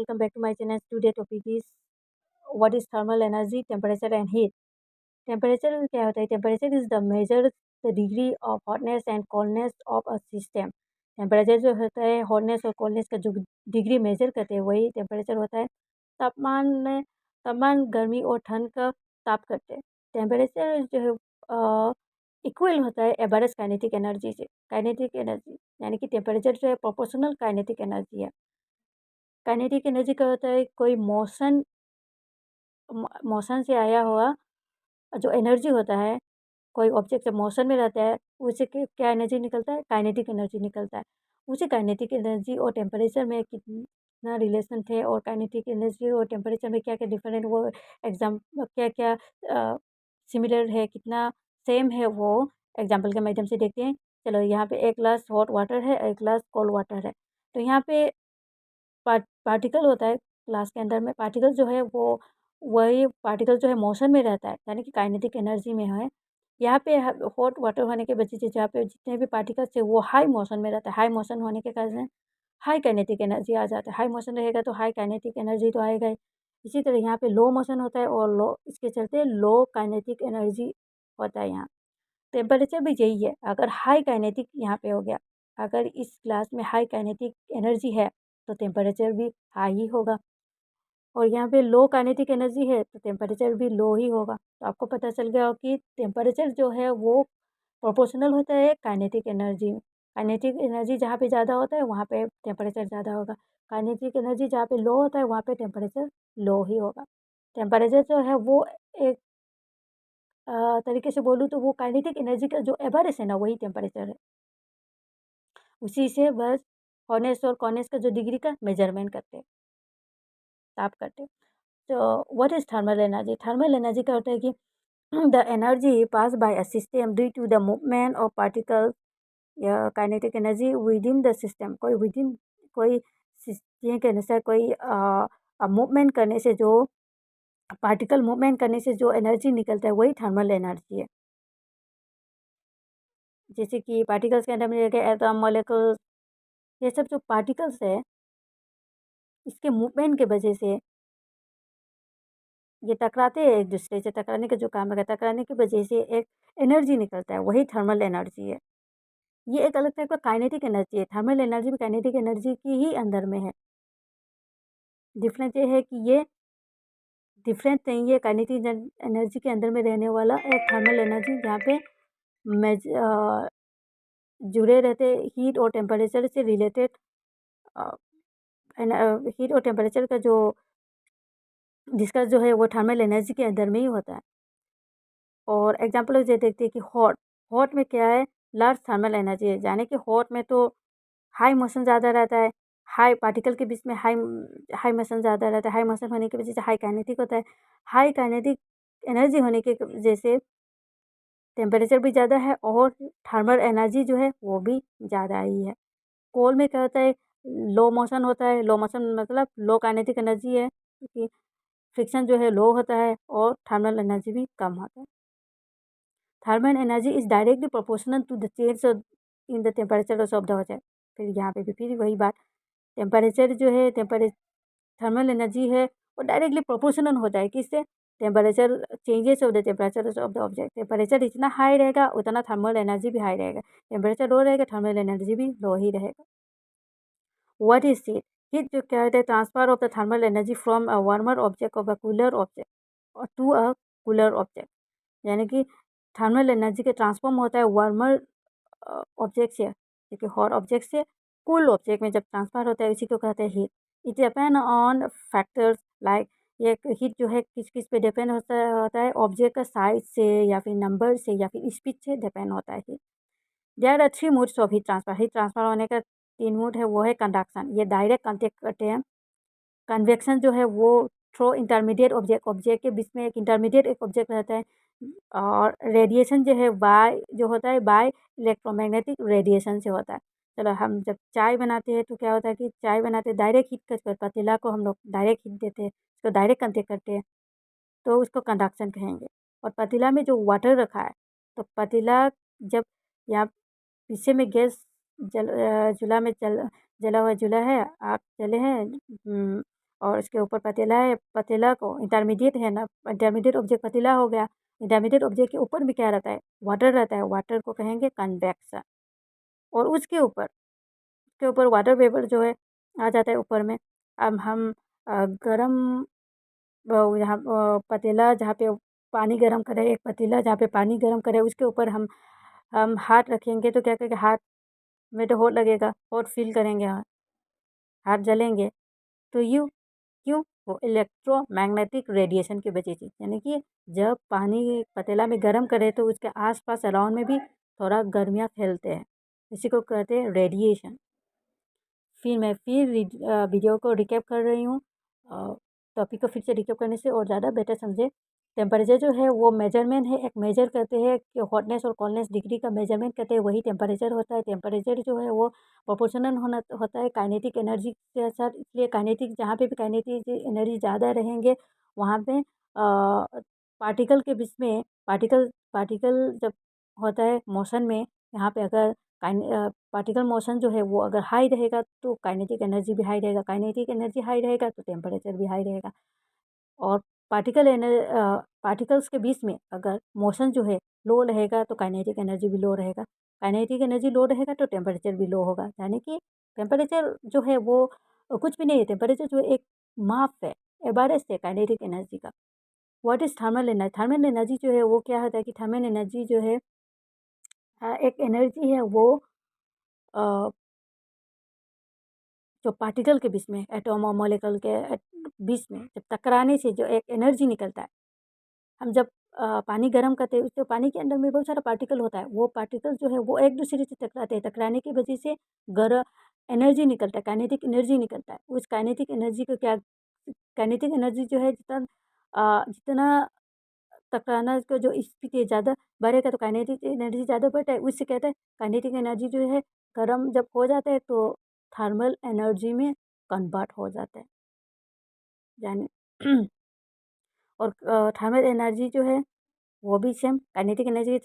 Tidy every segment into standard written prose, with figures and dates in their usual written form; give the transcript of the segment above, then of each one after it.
Welcome back to my channel. Today topic is what is thermal energy, temperature and heat. Temperature क्या होता है? Temperature is the measure the degree of hotness and coldness of a system. Temperature जो होता है hotness और coldness का जो degree major करते हैं वही टेम्परेचर होता है। तापमान गर्मी और ठंड का ताप करते हैं। टेम्परेचर जो है इक्वल होता है एवरेज काइनेटिक एनर्जी से। काइनेटिक एनर्जी यानी कि टेम्परेचर जो है प्रोपोर्शनल काइनेटिक एनर्जी है। काइनेटिक एनर्जी का होता है कोई मोशन से आया हुआ जो एनर्जी होता है, कोई ऑब्जेक्ट जब मोशन में रहता है उससे क्या एनर्जी निकलता है? काइनेटिक एनर्जी निकलता है। उसी काइनेटिक एनर्जी और टेम्परेचर में कितना रिलेशन थे और काइनेटिक एनर्जी और टेम्परेचर में क्या क्या डिफरेंट वो एग्जाम क्या क्या सिमिलर है, कितना सेम है, वो एग्जाम्पल के माध्यम से देखते हैं। चलो यहाँ पे एक ग्लास हॉट वाटर है, एक ग्लास कोल्ड वाटर है। तो यहाँ पे पार्टिकल होता है ग्लास के अंदर में। पार्टिकल जो है वो वही पार्टिकल जो है मोशन में रहता है यानी कि काइनेटिक एनर्जी में है। यहाँ पे हॉट वाटर होने के वजह से जहाँ पे जितने भी पार्टिकल्स है वो हाई मोशन में रहता है। हाई मोशन होने के कारण हाई काइनेटिक एनर्जी आ जाता है। हाई मोशन रहेगा तो हाई काइनेटिक एनर्जी तो आएगा ही। इसी तरह यहाँ पे लो मोशन होता है और लो इसके चलते लो काइनेटिक एनर्जी होता है। यहाँ टेम्परेचर भी यही है। अगर हाई काइनेटिक यहाँ पे हो गया, अगर इस ग्लास में हाई काइनेटिक एनर्जी है तो टेम्परेचर भी हाई ही होगा, और यहाँ पे लो काइनेटिक एनर्जी है तो टेम्परेचर भी लो ही होगा। तो आपको पता चल गया हो कि टेम्परेचर जो है वो प्रोपोर्शनल होता है काइनेटिक एनर्जी में। काइनेटिक एनर्जी जहाँ पे ज़्यादा होता है वहाँ पे टेम्परेचर ज़्यादा होगा। काइनेटिक एनर्जी जहाँ पे लो होता है वहाँ पे टेम्परेचर लो ही होगा। टेम्परेचर जो है वो एक तरीके से बोलूँ तो वो काइनेटिक एनर्जी का जो एवरेज है ना वही टेम्परेचर है। उसी से बस हॉटनेस और कोल्डनेस का जो डिग्री का मेजरमेंट करते हैं, ताप करते हैं। तो what is thermal energy? Thermal energy का होता है कि the energy pass by a system due to the movement of particles या kinetic energy within the system. कोई सिस्टम के अनुसार कोई मूवमेंट करने से जो पार्टिकल मूवमेंट करने से जो एनर्जी निकलता है वही थर्मल एनर्जी है। जैसे कि पार्टिकल्स के अंदर में रहेगा एटम, मॉलिक्यूल्स, ये सब जो पार्टिकल्स है इसके मूवमेंट के वजह से ये टकराते हैं एक दूसरे से। टकराने का जो काम है, टकराने की वजह से एक एनर्जी निकलता है वही थर्मल एनर्जी है। ये एक अलग टाइप का काइनेटिक एनर्जी है। थर्मल एनर्जी भी काइनेटिक एनर्जी की ही अंदर में है। डिफरेंस ये है कि ये डिफरेंट नहीं है काइनेटिक एनर्जी के अंदर में रहने वाला एक थर्मल एनर्जी जहाँ पे जुड़े रहते हीट और टेम्परेचर से रिलेटेड। हीट और टेम्परेचर का जो डिस्कस जो है वो थर्मल एनर्जी के अंदर में ही होता है। और एग्जाम्पल ये देखते हैं कि हॉट में क्या है? लार्ज थर्मल एनर्जी है। यानी कि हॉट में तो हाई मोशन ज़्यादा रहता है। हाई पार्टिकल के बीच में हाई हाई मोशन ज़्यादा रहता है। हाई मोशन होने की वजह से हाई काइनेटिक होता है। हाई काइनेटिक एनर्जी होने की वजह से टेम्परेचर भी ज़्यादा है और थर्मल एनर्जी जो है वो भी ज़्यादा ही है। कोल में क्या होता है? लो मोशन होता है। लो मोशन मतलब लो काइनेटिक एनर्जी है क्योंकि फ्रिक्शन जो है लो होता है और थर्मल एनर्जी भी कम होता है। Thermal energy is directly proportional to the change in the temperature of the water. फिर यहाँ पे भी फिर वही बात, टेम्परेचर जो है थर्मल एनर्जी है वो डायरेक्टली प्रोपोर्शनल होता है किससे? Temperature changes of the temperature of the object. Temperature जितना हाई रहेगा उतना थर्मल एनर्जी भी हाई रहेगा। टेम्परेचर लो रहेगा थर्मल एनर्जी भी लो ही रहेगा। What is heat? हीट जो क्या होता है? Transfer of the thermal energy from a warmer object of a cooler object to a cooler object. यानी कि थर्मल एनर्जी के ट्रांसफॉर्म होता है वार्मर ऑब्जेक्ट से, क्योंकि हॉट ऑब्जेक्ट से कूल ऑब्जेक्ट में जब ट्रांसफर होता है इसी को कहते हैं heat. It depend on factors like, ये हीट जो है किस किस पे डिपेंड होता है ऑब्जेक्ट का साइज से या फिर नंबर से या फिर स्पीड से डिपेंड होता है heat. There are three modes of heat transfer. Heat transfer होने का तीन मोड है, वो है कंडक्शन, ये डायरेक्ट कांटेक्ट करते हैं। कन्वेक्शन जो है वो थ्रो इंटरमीडिएट ऑब्जेक्ट के बीच में एक इंटरमीडिएट एक ऑब्जेक्ट रहता है। और रेडिएशन जो है बाय जो होता है बाय इलेक्ट्रोमैग्नेटिक रेडिएशन से होता है। चलो हम जब चाय बनाते हैं तो क्या होता है कि चाय बनाते डायरेक्ट हीट कर पतीला को हम लोग डायरेक्ट हीट देते हैं, उसको डायरेक्ट कंटेक्ट करते हैं तो उसको कंडक्शन कहेंगे। और पतीला में जो वाटर रखा है तो पतीला जब यहाँ पीछे में गैस चूल्हा में जला हुआ चूल्हा है, आप जले हैं, और इसके ऊपर पतीला है, पतीला को इंटरमीडिएट है ना, इंटरमीडिएट ऑब्जेक्ट पतीला हो गया। इंटरमीडिएट ऑब्जेक्ट के ऊपर भी क्या रहता है, वाटर रहता है, वाटर को कहेंगे कन्वेक्शन। और उसके ऊपर वाटर वेपर जो है आ जाता है ऊपर में। अब हम गरम यहाँ पतीला जहाँ पे पानी गरम करें, एक पतीला जहाँ पे पानी गरम करें, उसके ऊपर हम हाथ रखेंगे तो क्या करेंगे, हाथ में तो हॉट लगेगा, हॉट फील करेंगे, हाथ जलेंगे। तो यूँ क्यों, वो इलेक्ट्रोमैग्नेटिक रेडिएशन की वजह से, यानी कि जब पानी पतीला में गर्म करें तो उसके आसपास अराउंड में भी थोड़ा गर्मियाँ फैलते हैं, इसी को कहते हैं रेडिएशन। फिर मैं वीडियो को रिकैप कर रही हूँ, टॉपिक को फिर से रिकैप करने से और ज़्यादा बेटर समझे। टेम्परेचर जो है वो मेजरमेंट है, एक मेजर करते हैं कि हॉटनेस और कोल्डनेस डिग्री का मेजरमेंट करते हैं, वही टेम्परेचर होता है। टेम्परेचर जो है वो प्रोपोर्शनल होता है काइनेटिक एनर्जी के साथ, इसलिए काइनेटिक जहाँ पे भी काइनेटिक एनर्जी ज़्यादा रहेंगे वहाँ पे पार्टिकल के बीच में पार्टिकल जब होता है मोशन में, यहाँ पे अगर पार्टिकल मोशन जो है वो अगर हाई रहेगा तो काइनेटिक एनर्जी भी हाई रहेगा, काइनेटिक एनर्जी हाई रहेगा तो टेम्परेचर भी हाई रहेगा। और पार्टिकल्स के बीच में अगर मोशन जो है लो रहेगा तो काइनेटिक एनर्जी भी लो रहेगा, काइनेटिक एनर्जी लो रहेगा तो टेम्परेचर भी लो होगा। यानी कि टेम्परेचर जो है वो कुछ भी नहीं है, टेम्परेचर जो है एक माप है, एवरेज है काइनेटिक एनर्जी का। What is thermal energy? Thermal energy जो है वो क्या होता है कि थर्मल एनर्जी जो है एक एनर्जी है वो अ, जो पार्टिकल के बीच में, एटॉम और मॉलिक्यूल के बीच में जब टकराने से जो एक एनर्जी निकलता है, हम जब पानी गर्म करते हैं तो पानी के अंदर में बहुत सारा पार्टिकल होता है, वो पार्टिकल जो है वो एक दूसरे से टकराते हैं, टकराने की वजह से गर एनर्जी निकलता है, काइनेटिक एनर्जी निकलता है। उस काइनेटिक एनर्जी को क्या, काइनेटिक एनर्जी जो है जितना टकराना का जो स्पीड है ज़्यादा बढ़ेगा तो काइनेटिक एनर्जी ज़्यादा बढ़ता है, उससे कहते हैं काइनेटिक एनर्जी जो है गर्म जब हो जाता है तो थर्मल एनर्जी में कन्वर्ट हो जाता है, यानी और थर्मल एनर्जी जो है वो भी same kinetic energy,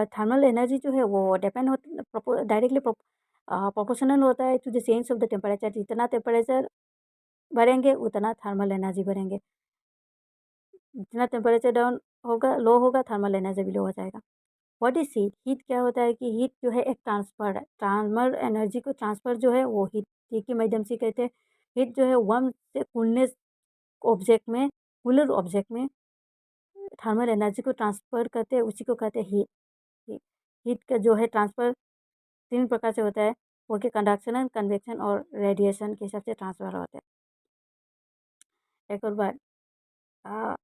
thermal energy जो है वो डिपेंड हो डायरेक्टली प्रोपोर्शनल होता है to the change of the temperature. जितना टेम्परेचर बढ़ेंगे उतना थर्मल एनर्जी बढ़ेंगे, जितना टेम्परेचर डाउन होगा, लो होगा, थर्मल एनर्जी भी लो हो जाएगा। What is heat? हीट क्या होता है कि हीट जो है एक ट्रांसफर है, थर्मल एनर्जी को ट्रांसफ़र जो है वो हीट के माध्यम से कहते हैं। हीट जो है वार्म से कूलर ऑब्जेक्ट में थर्मल एनर्जी को ट्रांसफ़र करते हैं, उसी को कहते हैं हीट। हीट हीट का जो है ट्रांसफ़र 3 प्रकार से होता है, वो कि कंडक्शन, कन्वेक्शन और रेडिएशन के हिसाब से ट्रांसफ़र होता है। एक और बात, अ,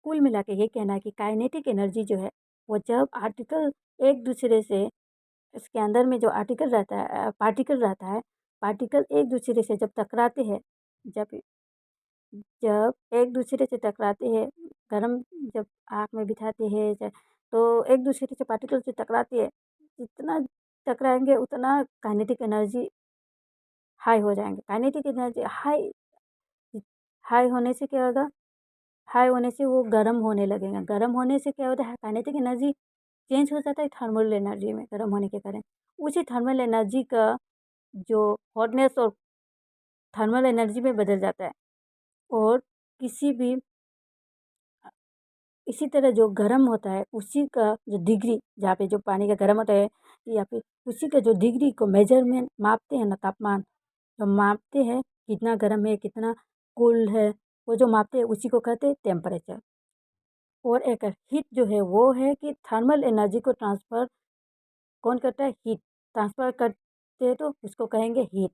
कुल मिला के ये कहना है कि काइनेटिक एनर्जी जो है वो जब आर्टिकल एक दूसरे से, इसके अंदर में जो पार्टिकल रहता है, पार्टिकल एक दूसरे से जब टकराते हैं, जब जब एक दूसरे से टकराते हैं, गरम जब आग में बिठाते हैं तो एक दूसरे से पार्टिकल से टकराते हैं, जितना टकराएंगे उतना काइनेटिक एनर्जी हाई हो जाएंगे। काइनेटिक एनर्जी हाई हाई होने से क्या होगा, हाई होने से वो गर्म होने लगेगा, गर्म होने से क्या होता है, काइनेटिक एनर्जी चेंज हो जाता है थर्मल एनर्जी में गर्म होने के कारण। उसी थर्मल एनर्जी का जो हॉटनेस और थर्मल एनर्जी में बदल जाता है। और किसी भी इसी तरह जो गर्म होता है उसी का जो डिग्री, जहाँ पे जो पानी का गर्म होता है या फिर उसी का जो डिग्री को मेजरमेंट मापते हैं ना, तापमान जो मापते हैं कितना गर्म है कितना कूल है, वो जो मापते हैं उसी को कहते हैं टेम्परेचर। और एक हीट जो है वो है कि थर्मल एनर्जी को ट्रांसफ़र कौन करता है, हीट ट्रांसफ़र करते हैं तो उसको कहेंगे हीट।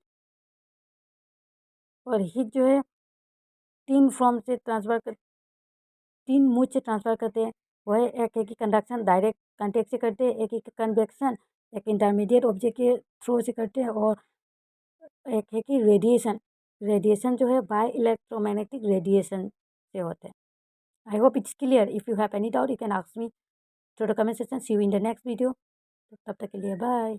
और हीट जो है 3 फॉर्म से ट्रांसफ़र कर 3 मोड से ट्रांसफ़र करते हैं। वो है, एक है कि कंडक्शन डायरेक्ट कांटेक्ट से करते हैं, एक है कि कन्वेक्शन, एक इंटरमीडिएट ऑब्जेक्ट के थ्रू से करते हैं, और एक है कि रेडिएशन। रेडिएशन जो है बाय इलेक्ट्रोमैग्नेटिक रेडिएशन से होते हैं। I hope it's clear. If you have any doubt you can ask me through the comment section. See you in the next video. तब तक के लिए बाय।